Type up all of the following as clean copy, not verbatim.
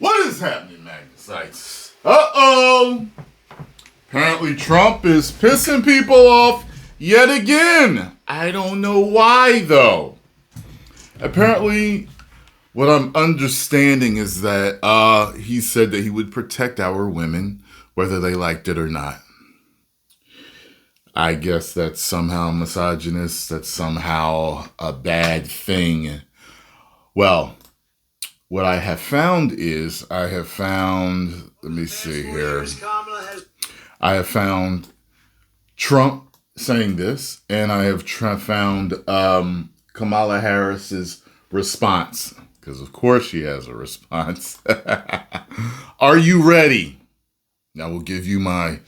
What is happening, Magnus? Uh-oh! Apparently Trump is pissing people off yet again. I don't know why, though. Apparently, what I'm understanding is that he said that he would protect our women, whether they liked it or not. I guess that's somehow misogynist. That's somehow a bad thing. Well, what I have found is, let me see here. I have found Trump saying this, and I have found Kamala Harris's response, because of course she has a response. Are you ready? I will give you my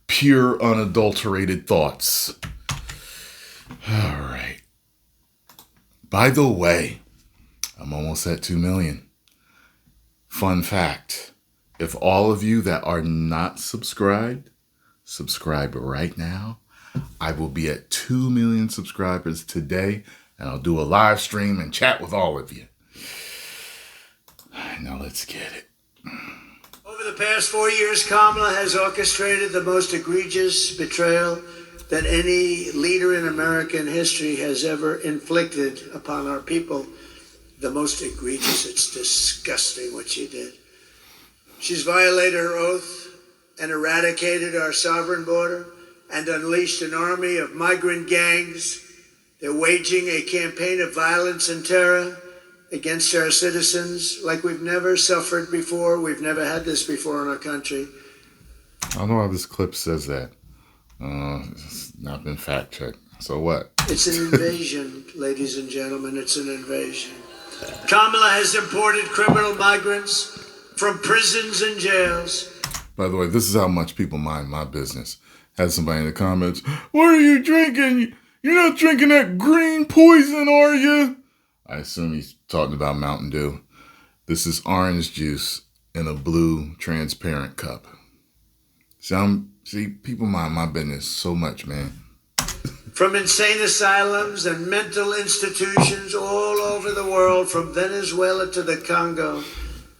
pure, unadulterated thoughts. All right. By the way, I'm almost at 2 million. Fun fact, if all of you that are not subscribed, subscribe right now. I will be at 2 million subscribers today, and I'll do a live stream and chat with all of you. Now let's get it. Over the past 4 years, Kamala has orchestrated the most egregious betrayal that any leader in American history has ever inflicted upon our people. The most egregious. It's disgusting what she did. She's violated her oath and eradicated our sovereign border and unleashed an army of migrant gangs. They're waging a campaign of violence and terror against our citizens like we've never suffered before. We've never had this before in our country. I don't know how this clip says that. It's not been fact checked. So what? It's an invasion, ladies and gentlemen. It's an invasion. Kamala has imported criminal migrants from prisons and jails. By the way, this is how much people mind my business. Had somebody in the comments, what are you drinking? You're not drinking that green poison, are you? I assume he's talking about Mountain Dew. This is orange juice in a blue transparent cup. See, people mind my business so much, man. From insane asylums and mental institutions all over the world, from Venezuela to the Congo,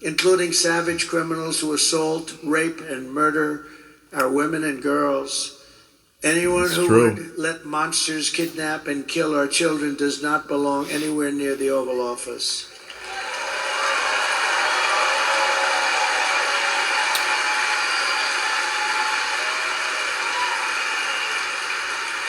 including savage criminals who assault, rape, and murder our women and girls. Anyone who would let monsters kidnap and kill our children does not belong anywhere near the Oval Office.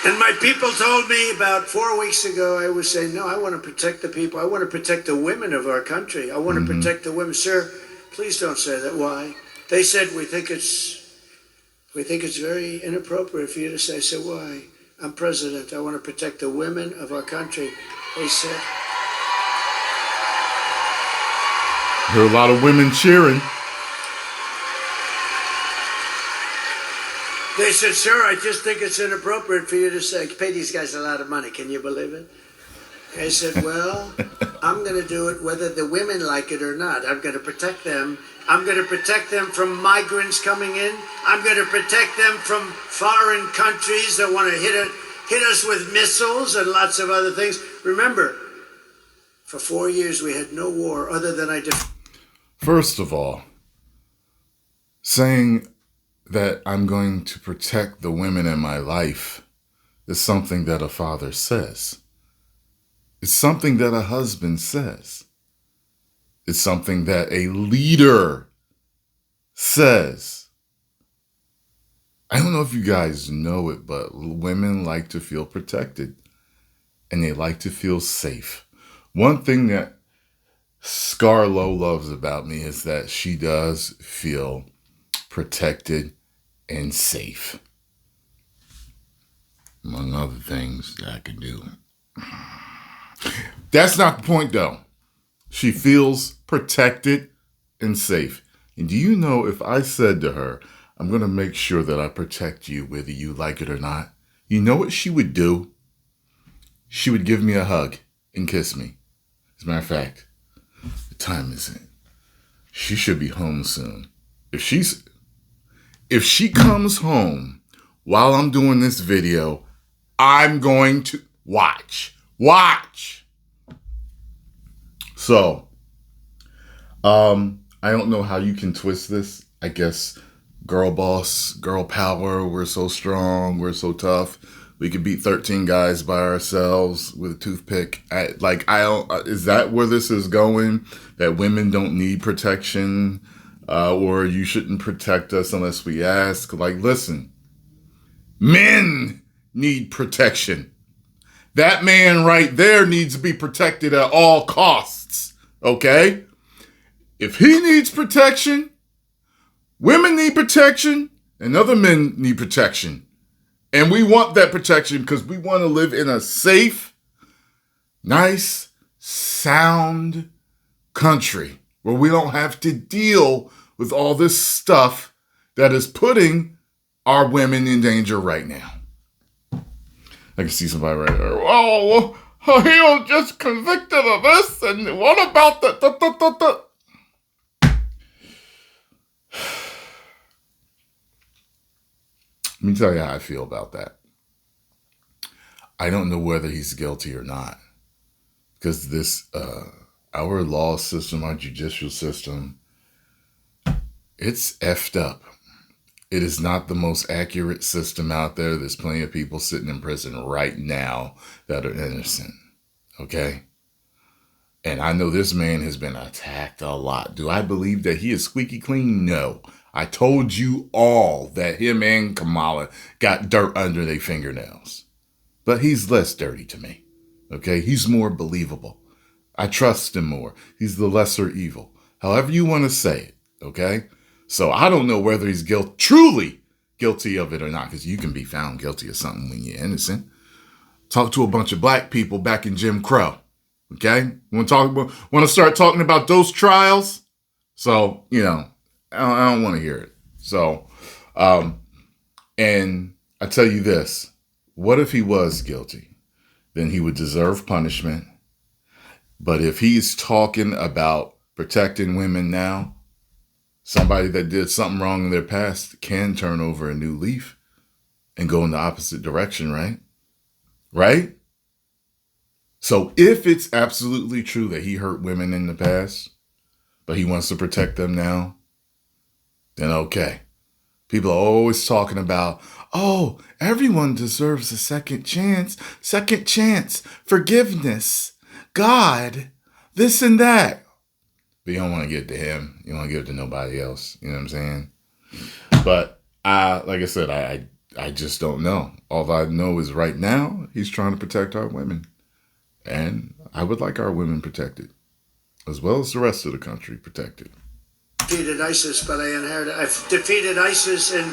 And my people told me about 4 weeks ago, I was saying, no, I want to protect the people. I want to protect the women of our country. I want to protect the women. Sir, please don't say that. Why? They said, we think it's very inappropriate for you to say. I said, why? I'm president. I want to protect the women of our country. They said. There are a lot of women cheering. They said, sir, I just think it's inappropriate for you to say, pay these guys a lot of money. Can you believe it? I said, well, I'm going to do it whether the women like it or not. I'm going to protect them. I'm going to protect them from migrants coming in. I'm going to protect them from foreign countries that want to hit us with missiles and lots of other things. Remember, for 4 years we had no war other than First of all, saying that I'm going to protect the women in my life is something that a father says. It's something that a husband says. It's something that a leader says. I don't know if you guys know it, but women like to feel protected and they like to feel safe. One thing that Scarlo loves about me is that she does feel protected and safe, among other things that I can do. That's not the point, though. She feels protected and safe. And do you know, if I said to her, I'm going to make sure that I protect you whether you like it or not, you know what she would do? She would give me a hug and kiss me. As a matter of fact, the time is in. She should be home soon. If she comes home while I'm doing this video, I'm going to watch. So, I don't know how you can twist this. I guess girl boss, girl power, we're so strong, we're so tough. We could beat 13 guys by ourselves with a toothpick. I don't, is that where this is going? That women don't need protection, or you shouldn't protect us unless we ask? Like, listen, men need protection. That man right there needs to be protected at all costs. Okay? If he needs protection, women need protection, and other men need protection. And we want that protection because we want to live in a safe, nice, sound country where we don't have to deal with all this stuff that is putting our women in danger right now. I can see somebody right there. Oh, he was just convicted of this, and what about the. Let me tell you how I feel about that. I don't know whether he's guilty or not, because our law system, our judicial system, it's effed up. It is not the most accurate system out there. There's plenty of people sitting in prison right now that are innocent. Okay? And I know this man has been attacked a lot. Do I believe that he is squeaky clean? No. I told you all that him and Kamala got dirt under their fingernails. But he's less dirty to me. Okay? He's more believable. I trust him more. He's the lesser evil. However you want to say it. Okay? So I don't know whether he's truly guilty of it or not, because you can be found guilty of something when you're innocent. Talk to a bunch of black people back in Jim Crow. Okay? Want to start talking about those trials? So, I don't want to hear it. So, and I tell you this, what if he was guilty? Then he would deserve punishment. But if he's talking about protecting women now, somebody that did something wrong in their past can turn over a new leaf and go in the opposite direction, right? Right? So if it's absolutely true that he hurt women in the past, but he wants to protect them now, then okay. People are always talking about, oh, everyone deserves a second chance, forgiveness, God, this and that. But you don't want to give it to him. You don't want to give it to nobody else. You know what I'm saying? But like I said, I just don't know. All I know is right now, he's trying to protect our women. And I would like our women protected, as well as the rest of the country protected. Defeated ISIS, but I defeated ISIS, and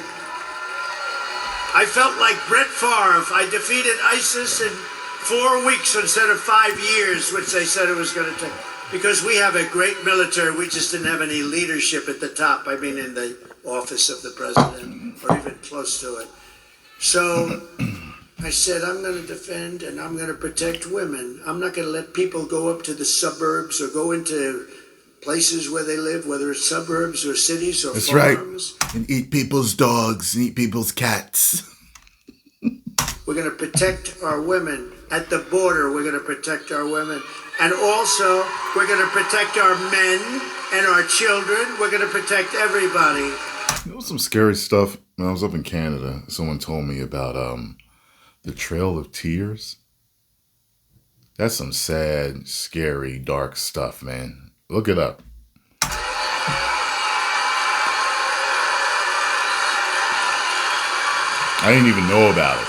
I felt like Brett Favre. I defeated ISIS in 4 weeks instead of 5 years, which they said it was going to take. Because we have a great military, we just didn't have any leadership at the top. I mean, in the office of the president, or even close to it. So I said, I'm going to defend and I'm going to protect women. I'm not going to let people go up to the suburbs or go into places where they live, whether it's suburbs or cities or That's farms. Right. And eat people's dogs and eat people's cats. We're going to protect our women. At the border, we're going to protect our women. And also, we're going to protect our men and our children. We're going to protect everybody. There was some scary stuff when I was up in Canada. Someone told me about the Trail of Tears. That's some sad, scary, dark stuff, man. Look it up. I didn't even know about it.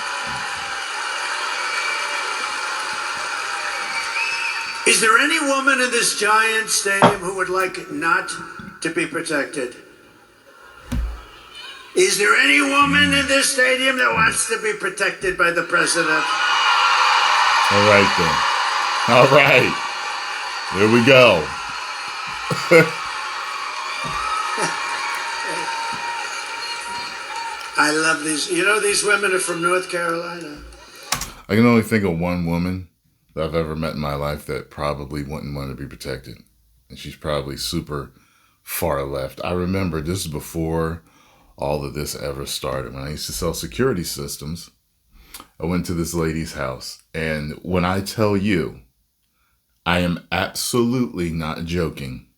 Is there any woman in this giant stadium who would like not to be protected? Is there any woman in this stadium that wants to be protected by the president? All right, then. All right. There we go. I love these. You know, these women are from North Carolina. I can only think of one woman that I've ever met in my life that probably wouldn't want to be protected. And she's probably super far left. I remember this is before all of this ever started. When I used to sell security systems, I went to this lady's house. And when I tell you, I am absolutely not joking.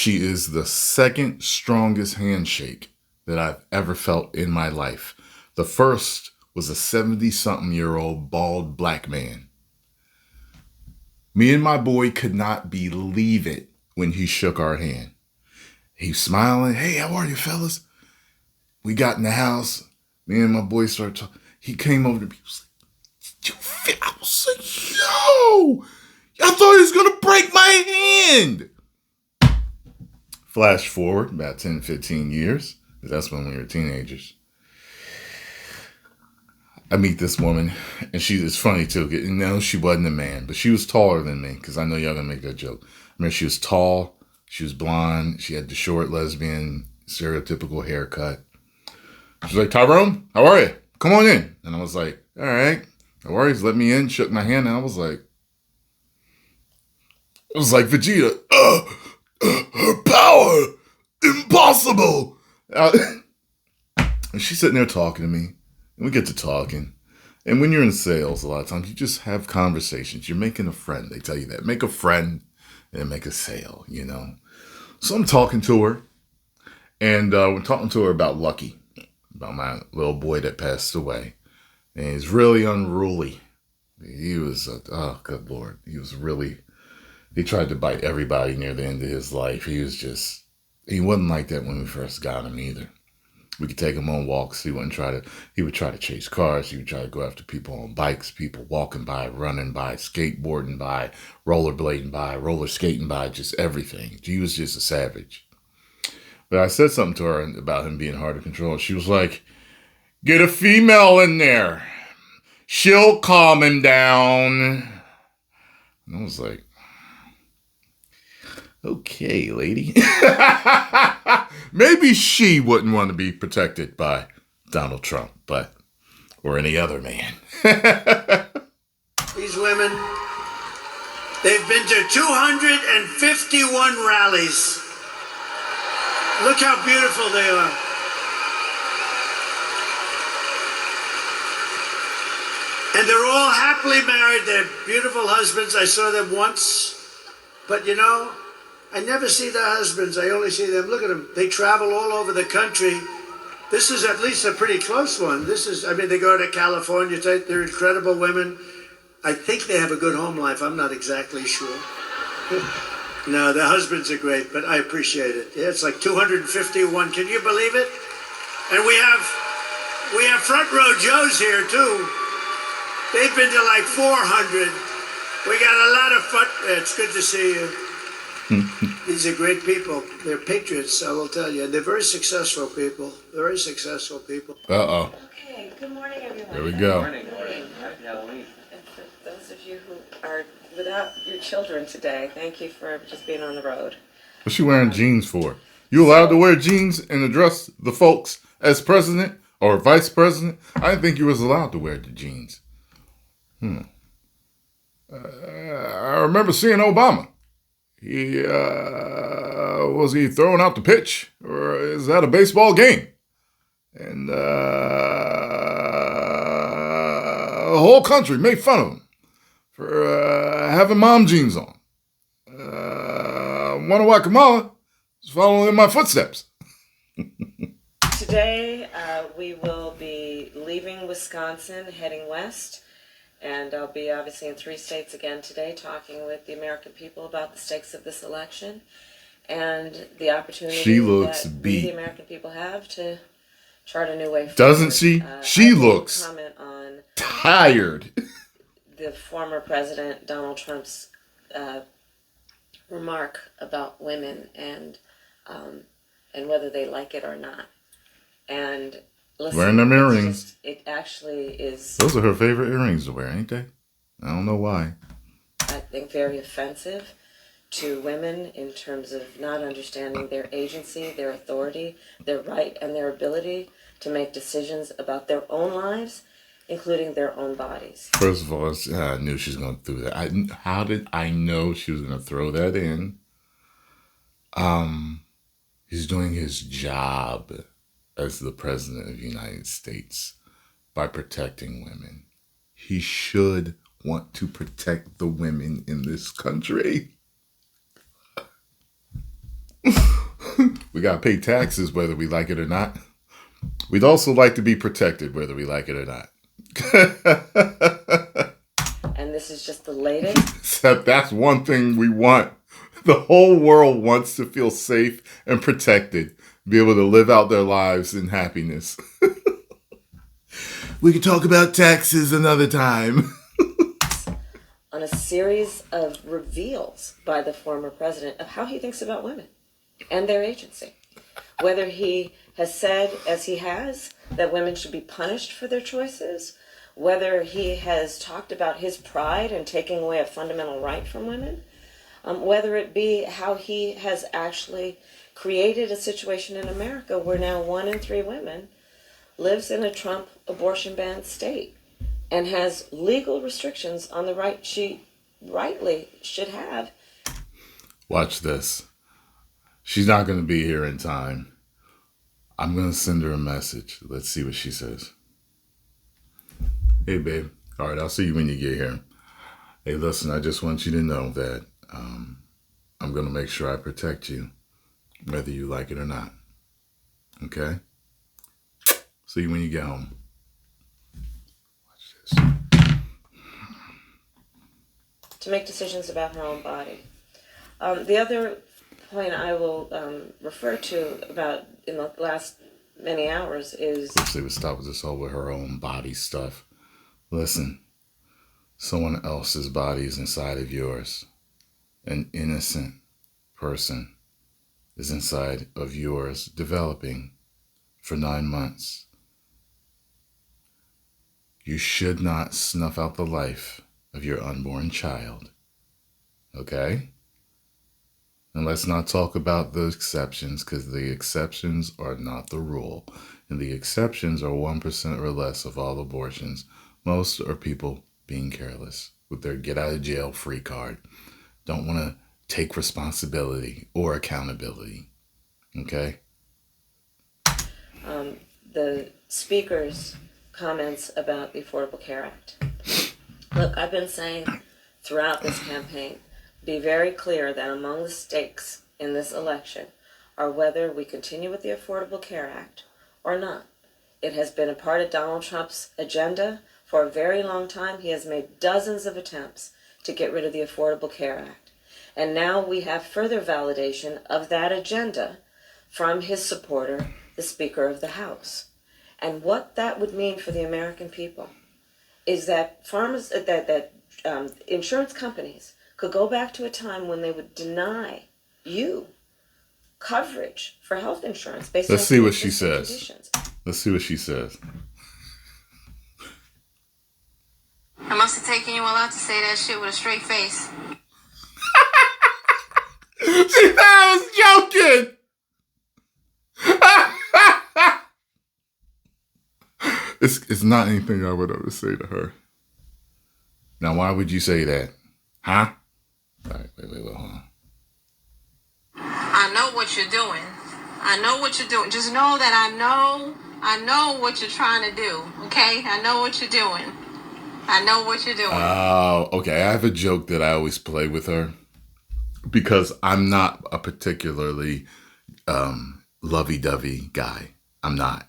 She is the second strongest handshake that I've ever felt in my life. The first was a 70-something-year-old bald black man. Me and my boy could not believe it when he shook our hand. He was smiling. Hey, how are you, fellas? We got in the house. Me and my boy started talking. He came over to me. He was like, I was like, yo, I thought he was going to break my hand. Flash forward about 10, 15 years. That's when we were teenagers. I meet this woman, and it's funny too. No, she wasn't a man, but she was taller than me, because I know y'all gonna make that joke. I mean, she was tall, she was blonde, she had the short lesbian, stereotypical haircut. She's like, Tyrone, how are you? Come on in. And I was like, all right, no worries, let me in, shook my hand, and I was like, Vegeta, her power, impossible. And she's sitting there talking to me, and we get to talking. And when you're in sales, a lot of times you just have conversations. You're making a friend. They tell you that. Make a friend and make a sale, you know. So I'm talking to her, and we're talking to her about Lucky, about my little boy that passed away. And he's really unruly. He was, oh, good Lord. He tried to bite everybody near the end of his life. He wasn't like that when we first got him either. We could take him on walks. He would try to chase cars. He would try to go after people on bikes, people walking by, running by, skateboarding by, rollerblading by, roller skating by, just everything. He was just a savage. But I said something to her about him being hard to control. She was like, get a female in there. She'll calm him down. And I was like, okay, lady. Maybe she wouldn't want to be protected by Donald Trump, or any other man. These women, they've been to 251 rallies. Look how beautiful they are. And they're all happily married. They're beautiful husbands. I saw them once. But you know, I never see their husbands. I only see them. Look at them. They travel all over the country. This is at least a pretty close one. They go to California. They're incredible women. I think they have a good home life. I'm not exactly sure. No, their husbands are great, but I appreciate it. Yeah, it's like 251. Can you believe it? And we have front row Joes here too. They've been to like 400. We got a lot of fun. It's good to see you. These are great people. They're patriots, I will tell you. And they're very successful people. Very successful people. Uh-oh. Okay, good morning, everyone. There we go. Good morning. Happy Halloween. And for those of you who are without your children today, thank you for just being on the road. What's she wearing jeans for? You allowed to wear jeans and address the folks as president or vice president? I didn't think you was allowed to wear the jeans. I remember seeing Obama. Was he throwing out the pitch, or is that a baseball game? And the whole country made fun of him for having mom jeans on. Wonder why Kamala is following in my footsteps. Today, we will be leaving Wisconsin, heading west. And I'll be obviously in 3 states again today, talking with the American people about the stakes of this election and the opportunity that we, the American people, have to chart a new way forward. Doesn't she? She looks comment on tired. The former President Donald Trump's remark about women and whether they like it or not. And listen, wearing them earrings. It actually is. Those are her favorite earrings to wear, ain't they? I don't know why. I think very offensive to women in terms of not understanding their agency, their authority, their right, and their ability to make decisions about their own lives, including their own bodies. First of all, I knew she was going to throw that. How did I know she was going to throw that in? He's doing his job as the President of the United States by protecting women. He should want to protect the women in this country. We got to pay taxes whether we like it or not. We'd also like to be protected whether we like it or not. And this is just the latest. Except that's one thing we want. The whole world wants to feel safe and protected, be able to live out their lives in happiness. We can talk about taxes another time. On a series of reveals by the former president of how he thinks about women and their agency. Whether he has said, as he has, that women should be punished for their choices, whether he has talked about his pride in taking away a fundamental right from women, whether it be how he has actually created a situation in America where now 1 in 3 women lives in a Trump abortion ban state and has legal restrictions on the right she rightly should have. Watch this. She's not going to be here in time. I'm going to send her a message. Let's see what she says. Hey, babe. All right, I'll see you when you get here. Hey, listen, I just want you to know that I'm going to make sure I protect you, whether you like it or not. Okay? See you when you get home. Watch this. To make decisions about her own body. The other point I will refer to about in the last many hours is... She would stop with this whole with her own body stuff. Listen, someone else's body is inside of yours. An innocent person is inside of yours, developing for 9 months. You should not snuff out the life of your unborn child. Okay? And let's not talk about the exceptions, because the exceptions are not the rule. And the exceptions are 1% or less of all abortions. Most are people being careless with their get out of jail free card. Don't want to take responsibility or accountability. Okay? The speaker's comments about the Affordable Care Act. Look, I've been saying throughout this campaign, be very clear that among the stakes in this election are whether we continue with the Affordable Care Act or not. It has been a part of Donald Trump's agenda for a very long time. He has made dozens of attempts to get rid of the Affordable Care Act. And now we have further validation of that agenda from his supporter, the Speaker of the House. And what that would mean for the American people is that insurance companies could go back to a time when they would deny you coverage for health insurance based on Let's see what she existing says. conditions. Let's see what she says. I must have taken you all out to say that shit with a straight face. She thought I was joking. It's not anything I would ever say to her. Now, why would you say that? Huh? All right, wait, hold on. I know what you're doing. I know what you're doing. Just know that I know what you're trying to do. Okay? I know what you're doing. I know what you're doing. Oh, okay. I have a joke that I always play with her because I'm not a particularly lovey-dovey guy. I'm not.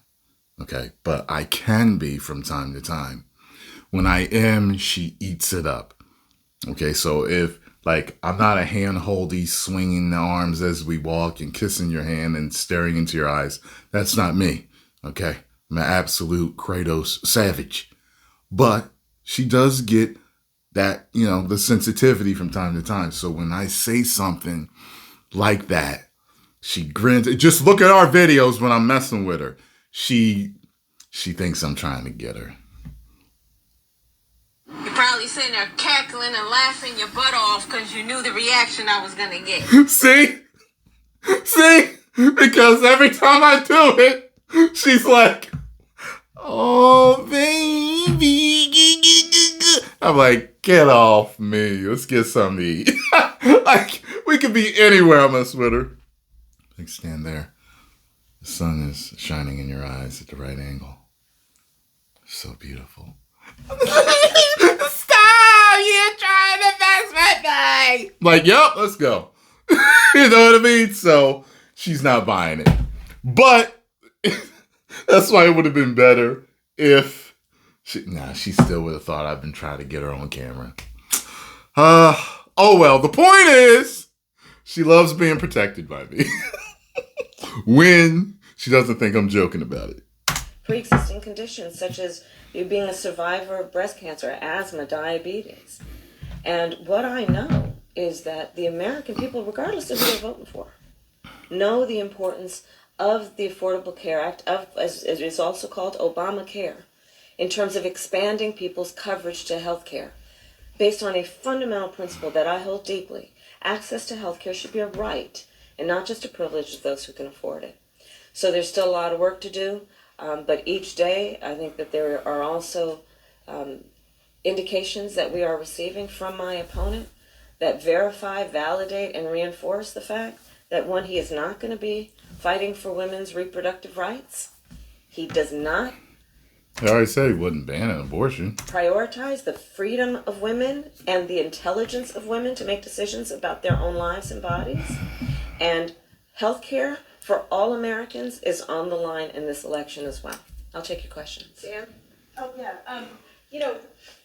Okay? But I can be from time to time. When I am, she eats it up. Okay? So if, like, I'm not a hand-holdy, swinging the arms as we walk and kissing your hand and staring into your eyes. That's not me. Okay? I'm an absolute Kratos savage. But she does get that, you know, the sensitivity from time to time. So when I say something like that, she grins. Just look at our videos when I'm messing with her. She thinks I'm trying to get her. You're probably sitting there cackling and laughing your butt off because you knew the reaction I was going to get. See? Because every time I do it, she's like, oh, baby. I'm like, get off me. Let's get something to eat. Like, we could be anywhere. I mess with her. Like, stand there. The sun is shining in your eyes at the right angle. So beautiful. Stop! You're trying to mess with me! Like, yep, let's go. You know what I mean? So she's not buying it. But that's why it would have been better if she still would have thought I've been trying to get her on camera. Oh well, the point is she loves being protected by me. When she doesn't think I'm joking about it. Pre-existing conditions such as you being a survivor of breast cancer, asthma, diabetes. And what I know is that the American people, regardless of who they're voting for, know the importance of the Affordable Care Act, as it is also called Obamacare, in terms of expanding people's coverage to health care, based on a fundamental principle that I hold deeply. Access to health care should be a right and not just a privilege of those who can afford it. So there's still a lot of work to do, but each day I think that there are also indications that we are receiving from my opponent that verify, validate, and reinforce the fact that one, he is not going to be fighting for women's reproductive rights. He does not I already said he wouldn't ban an abortion. prioritize the freedom of women and the intelligence of women to make decisions about their own lives and bodies. And healthcare for all Americans is on the line in this election as well. I'll take your questions. Dan? Oh, yeah. You know,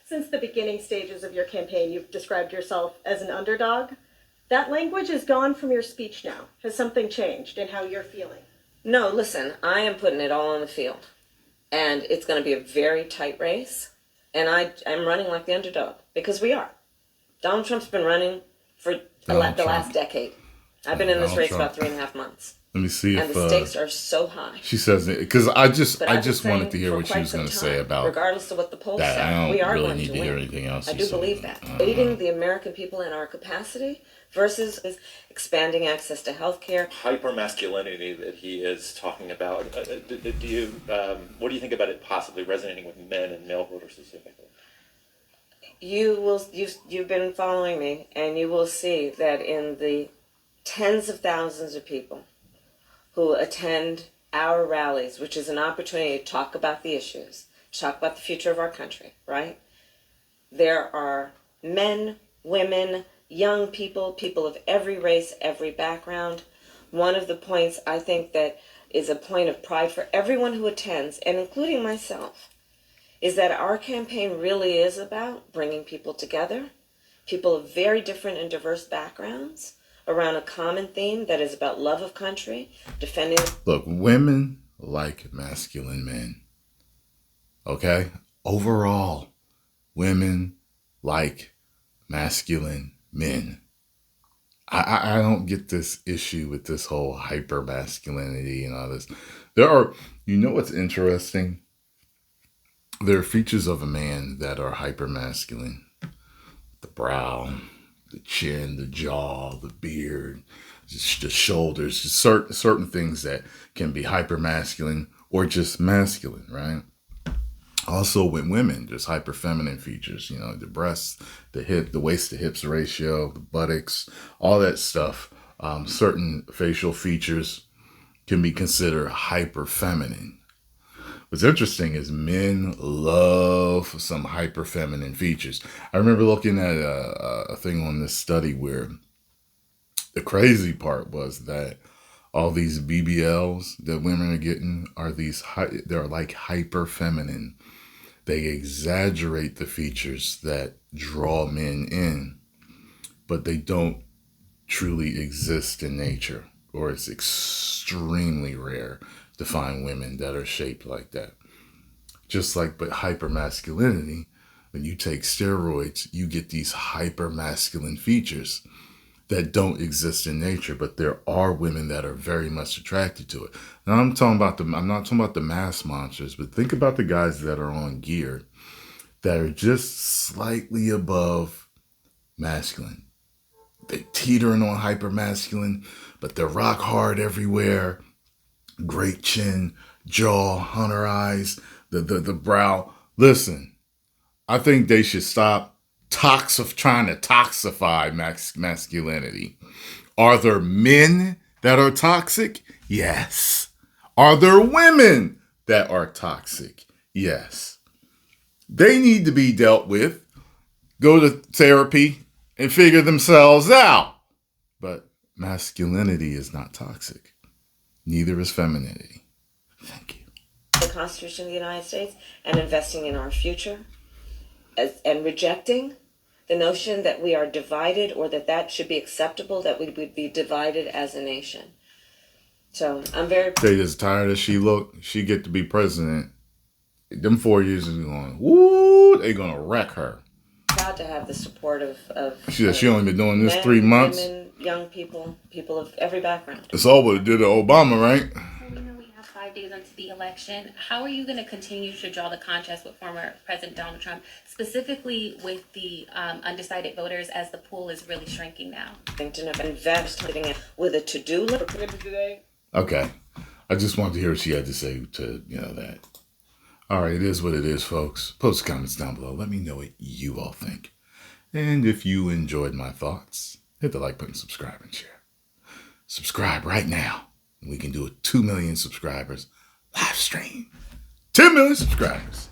since the beginning stages of your campaign, you've described yourself as an underdog. That language is gone from your speech now. Has something changed in how you're feeling? No, listen, I am putting it all on the field. And it's going to be a very tight race. And I'm running like the underdog, because we are. Donald Trump's been running for the last decade. I've been in this race about 3.5 months. Let me see and if the stakes are so high. she says it, because I just saying wanted to hear for what she quite was going to some say time, about regardless of what the polls that. say, I don't we are really going need to to hear win. anything else. I you do say. believe that. Aiding the American people in our capacity versus expanding access to health care. Hypermasculinity that he is talking about. Do you what do you think about it possibly resonating with men and male voters specifically? You've been following me, and you will see that in the tens of thousands of people who attend our rallies, which is an opportunity to talk about the issues, to talk about the future of our country, right? There are men, women, young people, people of every race, every background. One of the points I think that is a point of pride for everyone who attends, and including myself, is that our campaign really is about bringing people together, people of very different and diverse backgrounds, around a common theme that is about love of country, defending. Look, women like masculine men. Okay? Overall, women like masculine men. I don't get this issue with this whole hyper masculinity and all this. You know what's interesting? There are features of a man that are hyper masculine. The brow, the chin, the jaw, the beard, just the shoulders, just certain things that can be hyper masculine or just masculine, right? Also with women, just hyper feminine features, you know, the breasts, the hip, the waist to hips ratio, the buttocks, all that stuff. Certain facial features can be considered hyper feminine. What's interesting is men love some hyper feminine features. I remember looking at a thing on this study where the crazy part was that all these BBLs that women are getting are they're like hyper feminine. They exaggerate the features that draw men in, but they don't truly exist in nature, or it's extremely rare to find women that are shaped like that. Just like, but hypermasculinity, when you take steroids, you get these hypermasculine features that don't exist in nature, but there are women that are very much attracted to it. Now I'm not talking about the mass monsters, but think about the guys that are on gear that are just slightly above masculine. They're teetering on hypermasculine, but they're rock hard everywhere. Great chin, jaw, hunter eyes, the brow. Listen, I think they should stop trying to toxify masculinity. Are there men that are toxic? Yes. Are there women that are toxic? Yes. They need to be dealt with, go to therapy, and figure themselves out. But masculinity is not toxic. Neither is femininity. Thank you. The Constitution of the United States and investing in our future, and rejecting the notion that we are divided, or that should be acceptable, that we would be divided as a nation. So I'm very... They as tired as she looked, she get to be president. Them 4 years is going, woo, they gonna wreck her. proud to have the support of She said she only been doing this men, 3 months. women, young people, people of every background. It's all what it did to Obama, right? So we know we have 5 days until the election. How are you going to continue to draw the contrast with former President Donald Trump, specifically with the undecided voters, as the pool is really shrinking now? Investing with a to-do list today. Okay. I just wanted to hear what she had to say to, that. All right, it is what it is, folks. Post comments down below. Let me know what you all think. And if you enjoyed my thoughts, hit the like button, subscribe, and share. Subscribe right now. We can do a 2 million subscribers live stream. 10 million subscribers.